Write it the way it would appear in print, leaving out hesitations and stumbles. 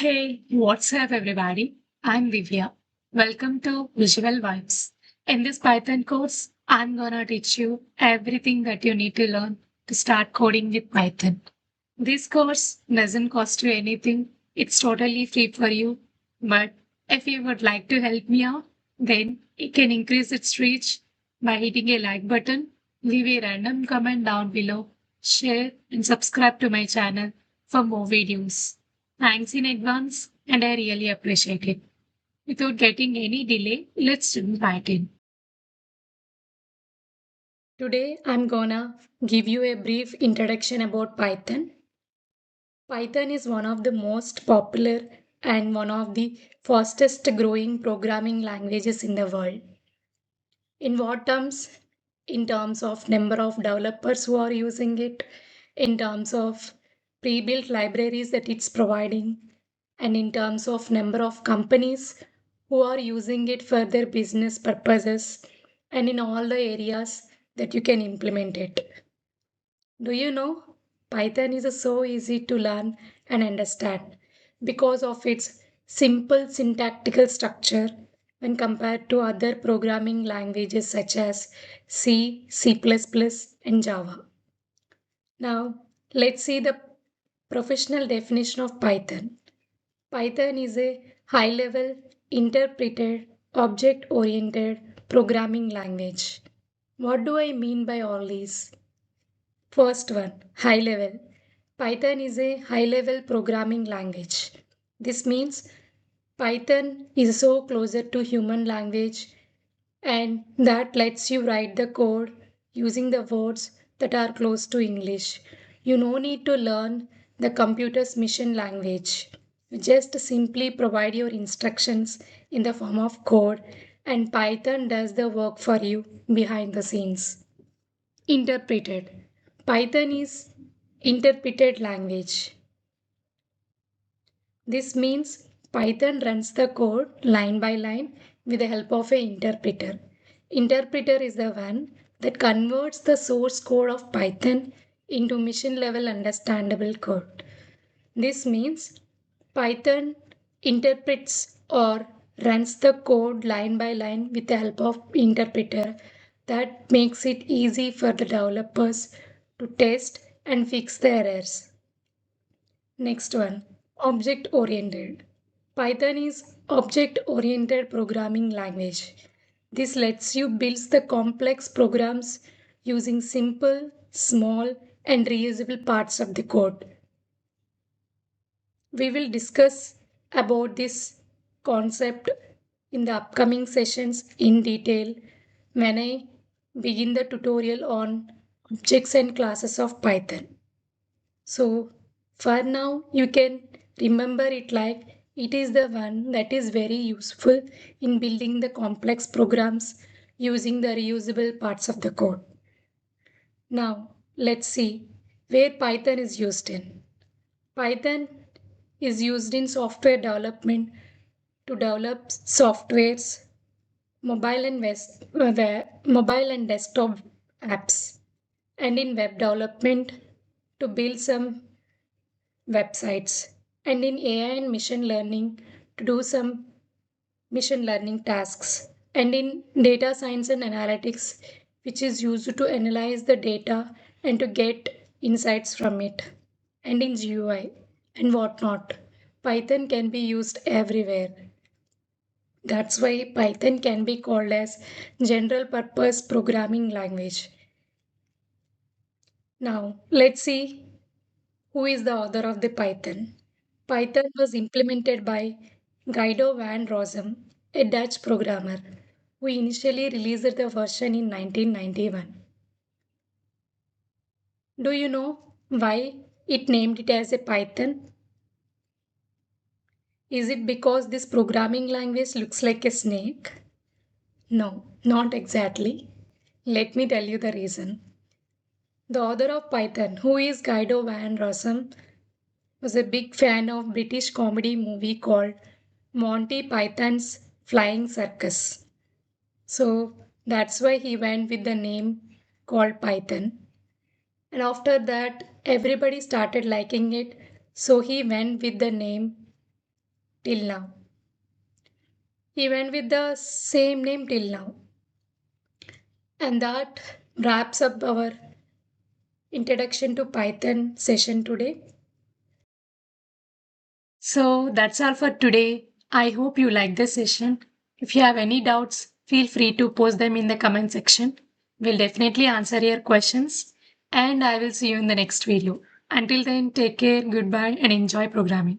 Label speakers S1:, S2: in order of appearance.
S1: Hey, what's up, everybody? I'm Divya. Welcome to Visual Vibes. In this Python course, I'm gonna teach you everything that you need to learn to start coding with Python. This course doesn't cost you anything, it's totally free for you. But if you would like to help me out, then you can increase its reach by hitting a like button, leave a random comment down below, share, and subscribe to my channel for more videos. Thanks in advance, and I really appreciate it. Without getting any delay, let's jump right in. Today, I'm gonna give you a brief introduction about Python. Python is one of the most popular and one of the fastest growing programming languages in the world. In what terms? In terms of number of developers who are using it, in terms of pre-built libraries that it's providing, and in terms of number of companies who are using it for their business purposes, and in all the areas that you can implement it. Do you know Python is so easy to learn and understand because of its simple syntactical structure when compared to other programming languages such as C, C++, and Java. Now, let's see the professional definition of Python. Python is a high level, interpreted, object oriented programming language. What do I mean by all these? First one, high level. Python is a high level programming language. This means Python is so closer to human language and that lets you write the code using the words that are close to English. You no need to learn the computer's mission language. You just simply provide your instructions in the form of code and Python does the work for you behind the scenes. Interpreted. Python is interpreted language. This means Python runs the code line by line with the help of an interpreter. Interpreter is the one that converts the source code of Python into mission level understandable code. This means Python interprets or runs the code line by line with the help of interpreter that makes it easy for the developers to test and fix the errors. Next one, object oriented. Python is object oriented programming language. This lets you build the complex programs using simple, small, and reusable parts of the code. We will discuss about this concept in the upcoming sessions in detail when I begin the tutorial on objects and classes of Python. So for now, you can remember it like it is the one that is very useful in building the complex programs using the reusable parts of the code. Now, let's see where Python is used in. Python is used in software development to develop softwares, mobile and desktop apps, and in web development to build some websites, and in AI and machine learning to do some machine learning tasks, and in data science and analytics, which is used to analyze the data and to get insights from it, and in GUI and whatnot. Python can be used everywhere. That's why Python can be called as general purpose programming language. Now, let's see who is the author of the Python. Python was implemented by Guido van Rossum, a Dutch programmer, who initially released the version in 1991. Do you know why it named it as a Python? Is it because this programming language looks like a snake? No, not exactly. Let me tell you the reason. The author of Python, who is Guido van Rossum, was a big fan of British comedy movie called Monty Python's Flying Circus. So that's why he went with the name called Python. And after that, everybody started liking it. So he went with the name till now. He went with the same name till now. And that wraps up our introduction to Python session today. So that's all for today. I hope you like this session. If you have any doubts, feel free to post them in the comment section. We'll definitely answer your questions and I will see you in the next video. Until then, take care, goodbye, and enjoy programming.